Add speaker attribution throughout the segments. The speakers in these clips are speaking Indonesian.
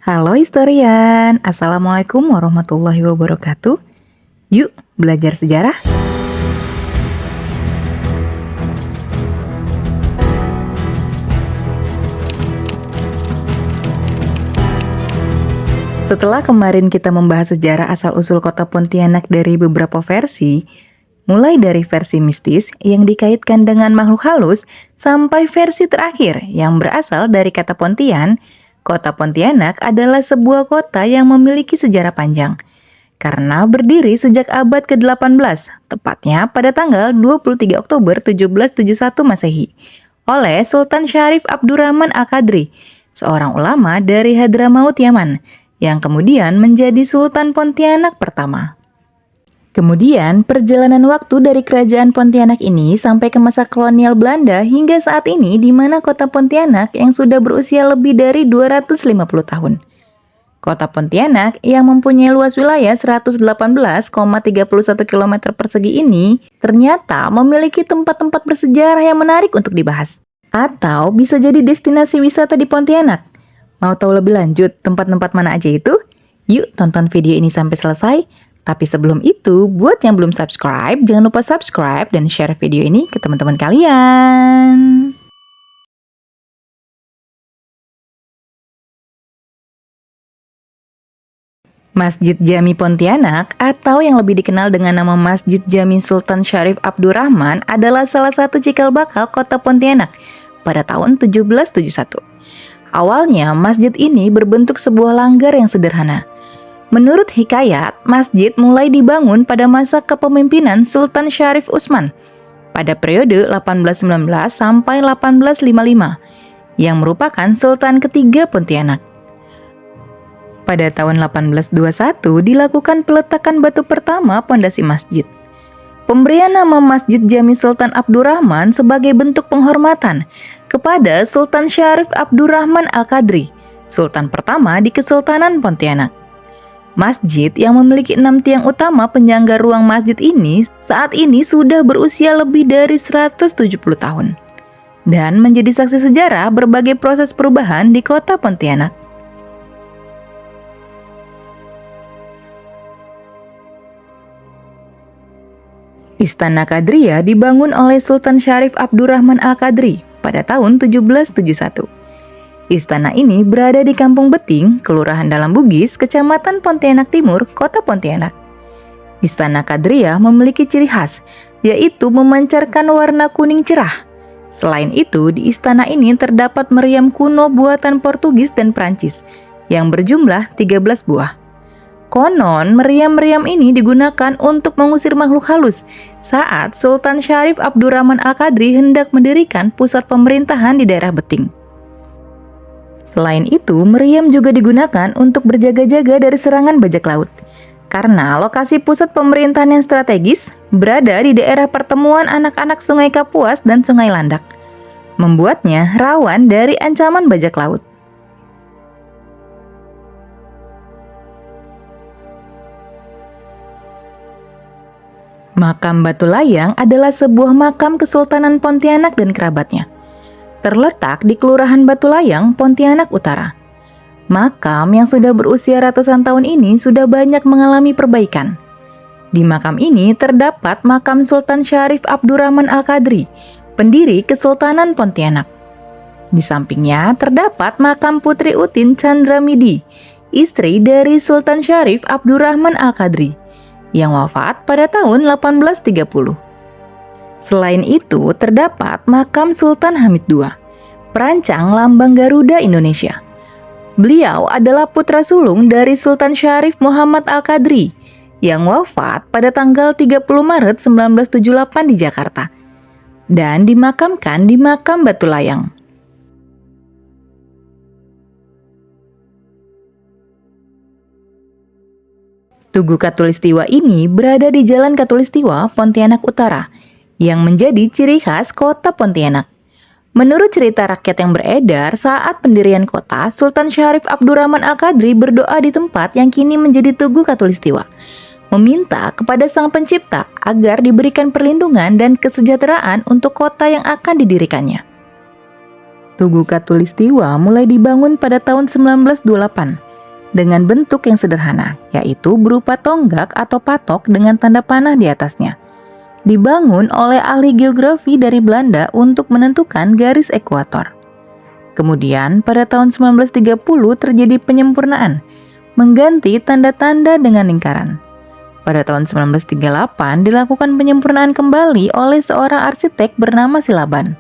Speaker 1: Halo historian, Assalamualaikum warahmatullahi wabarakatuh. Yuk belajar sejarah. Setelah kemarin kita membahas sejarah asal-usul kota Pontianak dari beberapa versi, mulai dari versi mistis yang dikaitkan dengan makhluk halus sampai versi terakhir yang berasal dari kata Pontian, kota Pontianak adalah sebuah kota yang memiliki sejarah panjang. Karena berdiri sejak abad ke-18, tepatnya pada tanggal 23 Oktober 1771 Masehi, oleh Sultan Syarif Abdurrahman Al-Qadri, seorang ulama dari Hadramaut Yaman, yang kemudian menjadi Sultan Pontianak pertama. Kemudian, perjalanan waktu dari kerajaan Pontianak ini sampai ke masa kolonial Belanda hingga saat ini di mana kota Pontianak yang sudah berusia lebih dari 250 tahun. Kota Pontianak yang mempunyai luas wilayah 118,31 km persegi ini ternyata memiliki tempat-tempat bersejarah yang menarik untuk dibahas. Atau bisa jadi destinasi wisata di Pontianak. Mau tahu lebih lanjut tempat-tempat mana aja itu? Yuk tonton video ini sampai selesai. Tapi sebelum itu, buat yang belum subscribe, jangan lupa subscribe dan share video ini ke teman-teman kalian. Masjid Jami Pontianak atau yang lebih dikenal dengan nama Masjid Jami Sultan Syarif Abdurrahman adalah salah satu cikal bakal kota Pontianak pada tahun 1771. Awalnya, masjid ini berbentuk sebuah langgar yang sederhana. Menurut hikayat, masjid mulai dibangun pada masa kepemimpinan Sultan Syarif Utsman pada periode 1819 sampai 1855, yang merupakan Sultan ketiga Pontianak. Pada tahun 1821 dilakukan peletakan batu pertama pondasi masjid. Pemberian nama Masjid Jami Sultan Abdurrahman sebagai bentuk penghormatan kepada Sultan Syarif Abdurrahman Al-Qadri, Sultan pertama di Kesultanan Pontianak. Masjid yang memiliki 6 tiang utama penyangga ruang masjid ini saat ini sudah berusia lebih dari 170 tahun dan menjadi saksi sejarah berbagai proses perubahan di kota Pontianak. Istana Qadriyah dibangun oleh Sultan Syarif Abdurrahman Al-Qadri pada tahun 1771. Istana ini berada di Kampung Beting, Kelurahan Dalam Bugis, Kecamatan Pontianak Timur, Kota Pontianak. Istana Qadriyah memiliki ciri khas, yaitu memancarkan warna kuning cerah. Selain itu, di istana ini terdapat meriam kuno buatan Portugis dan Prancis, yang berjumlah 13 buah. Konon, meriam-meriam ini digunakan untuk mengusir makhluk halus saat Sultan Syarif Abdurrahman Al-Qadri hendak mendirikan pusat pemerintahan di daerah Beting. Selain itu, meriam juga digunakan untuk berjaga-jaga dari serangan bajak laut. Karena lokasi pusat pemerintahan yang strategis berada di daerah pertemuan anak-anak Sungai Kapuas dan Sungai Landak, membuatnya rawan dari ancaman bajak laut. Makam Batu Layang adalah sebuah makam Kesultanan Pontianak dan kerabatnya. Terletak di Kelurahan Batu Layang, Pontianak Utara. Makam yang sudah berusia ratusan tahun ini sudah banyak mengalami perbaikan. Di makam ini terdapat makam Sultan Syarif Abdurrahman Al-Qadri, pendiri Kesultanan Pontianak. Di sampingnya terdapat makam Putri Utin Chandramidi, istri dari Sultan Syarif Abdurrahman Al-Qadri, yang wafat pada tahun 1830. Selain itu, terdapat makam Sultan Hamid II, perancang lambang Garuda Indonesia. Beliau adalah putra sulung dari Sultan Syarif Muhammad Al-Qadri, yang wafat pada tanggal 30 Maret 1978 di Jakarta, dan dimakamkan di Makam Batu Layang. Tugu Katulistiwa ini berada di Jalan Katulistiwa, Pontianak Utara, yang menjadi ciri khas kota Pontianak. Menurut cerita rakyat yang beredar, saat pendirian kota, Sultan Syarif Abdurrahman Al-Qadri berdoa di tempat yang kini menjadi Tugu Katulistiwa, meminta kepada Sang Pencipta agar diberikan perlindungan dan kesejahteraan untuk kota yang akan didirikannya. Tugu Katulistiwa mulai dibangun pada tahun 1928 dengan bentuk yang sederhana, yaitu berupa tonggak atau patok dengan tanda panah di atasnya. Dibangun oleh ahli geografi dari Belanda untuk menentukan garis ekuator. Kemudian pada tahun 1930 terjadi penyempurnaan, mengganti tanda-tanda dengan lingkaran. Pada tahun 1938 dilakukan penyempurnaan kembali oleh seorang arsitek bernama Silaban,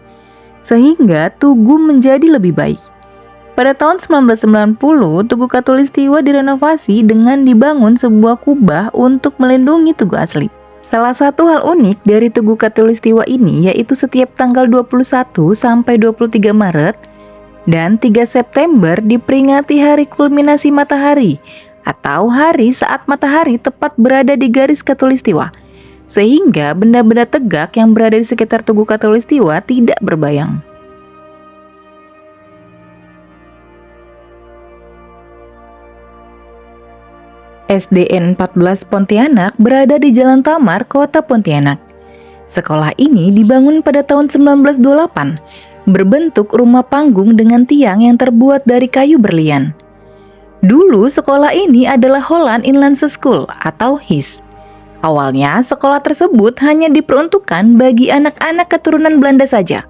Speaker 1: sehingga Tugu menjadi lebih baik. Pada tahun 1990, Tugu Katulistiwa direnovasi dengan dibangun sebuah kubah untuk melindungi Tugu asli. Salah satu hal unik dari Tugu Katulistiwa ini yaitu setiap tanggal 21 sampai 23 Maret dan 3 September diperingati hari kulminasi matahari atau hari saat matahari tepat berada di garis Katulistiwa, sehingga benda-benda tegak yang berada di sekitar Tugu Katulistiwa tidak berbayang. SDN 14 Pontianak berada di Jalan Tamar, Kota Pontianak. Sekolah ini dibangun pada tahun 1928, berbentuk rumah panggung dengan tiang yang terbuat dari kayu berlian. Dulu sekolah ini adalah Holland Inlandse School atau HIS. Awalnya sekolah tersebut hanya diperuntukkan bagi anak-anak keturunan Belanda saja.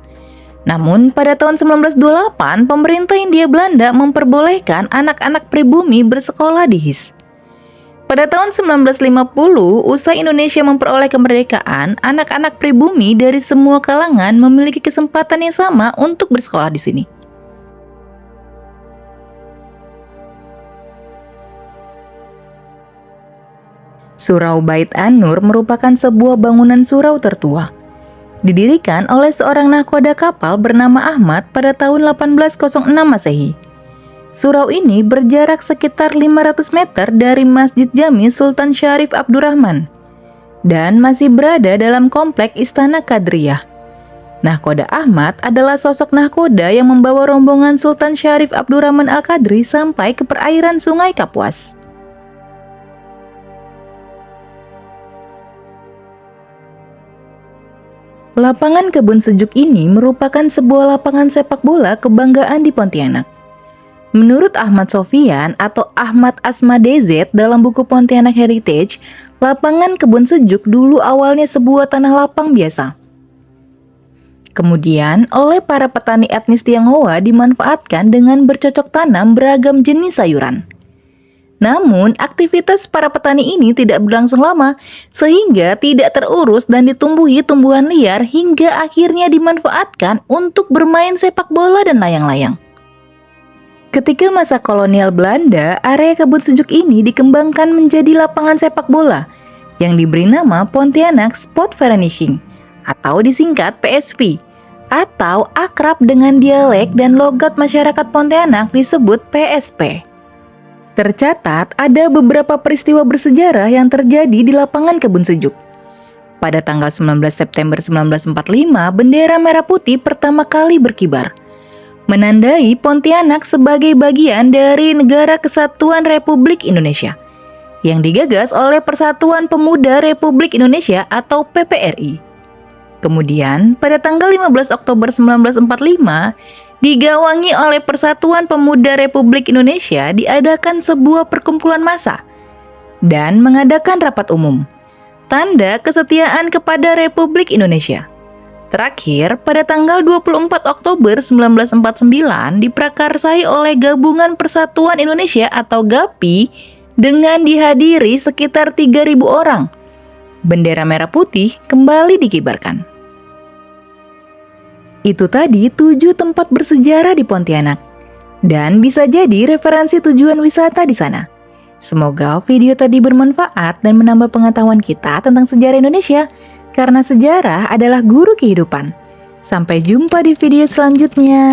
Speaker 1: Namun pada tahun 1928, pemerintah Hindia Belanda memperbolehkan anak-anak pribumi bersekolah di HIS. Pada tahun 1950, usai Indonesia memperoleh kemerdekaan, anak-anak pribumi dari semua kalangan memiliki kesempatan yang sama untuk bersekolah di sini. Surau Bait An-Nur merupakan sebuah bangunan surau tertua. Didirikan oleh seorang nahkoda kapal bernama Ahmad pada tahun 1806 Masehi. Surau ini berjarak sekitar 500 meter dari Masjid Jami Sultan Syarif Abdurrahman dan masih berada dalam komplek Istana Kadriyah. Nahkoda Ahmad adalah sosok nahkoda yang membawa rombongan Sultan Syarif Abdurrahman Al-Qadri sampai ke perairan Sungai Kapuas. Lapangan Kebun Sejuk ini merupakan sebuah lapangan sepak bola kebanggaan di Pontianak. Menurut Ahmad Sofyan atau Ahmad Asma DZ dalam buku Pontianak Heritage, lapangan Kebun Sejuk dulu awalnya sebuah tanah lapang biasa. Kemudian, oleh para petani etnis Tionghoa dimanfaatkan dengan bercocok tanam beragam jenis sayuran. Namun, aktivitas para petani ini tidak berlangsung lama, sehingga tidak terurus dan ditumbuhi tumbuhan liar hingga akhirnya dimanfaatkan untuk bermain sepak bola dan layang-layang. Ketika masa kolonial Belanda, area Kebun Sejuk ini dikembangkan menjadi lapangan sepak bola yang diberi nama Pontianak Sportvereniging atau disingkat PSV, atau akrab dengan dialek dan logat masyarakat Pontianak disebut PSP. Tercatat ada beberapa peristiwa bersejarah yang terjadi di lapangan Kebun Sejuk. Pada tanggal 19 September 1945, bendera merah putih pertama kali berkibar, menandai Pontianak sebagai bagian dari Negara Kesatuan Republik Indonesia yang digagas oleh Persatuan Pemuda Republik Indonesia atau PPRI. Kemudian, pada tanggal 15 Oktober 1945, digawangi oleh Persatuan Pemuda Republik Indonesia diadakan sebuah perkumpulan massa dan mengadakan rapat umum, tanda kesetiaan kepada Republik Indonesia. Terakhir, pada tanggal 24 Oktober 1949 diprakarsai oleh Gabungan Persatuan Indonesia atau GAPI dengan dihadiri sekitar 3.000 orang. Bendera merah putih kembali dikibarkan. Itu tadi 7 tempat bersejarah di Pontianak, dan bisa jadi referensi tujuan wisata di sana. Semoga video tadi bermanfaat dan menambah pengetahuan kita tentang sejarah Indonesia, karena sejarah adalah guru kehidupan. Sampai jumpa di video selanjutnya.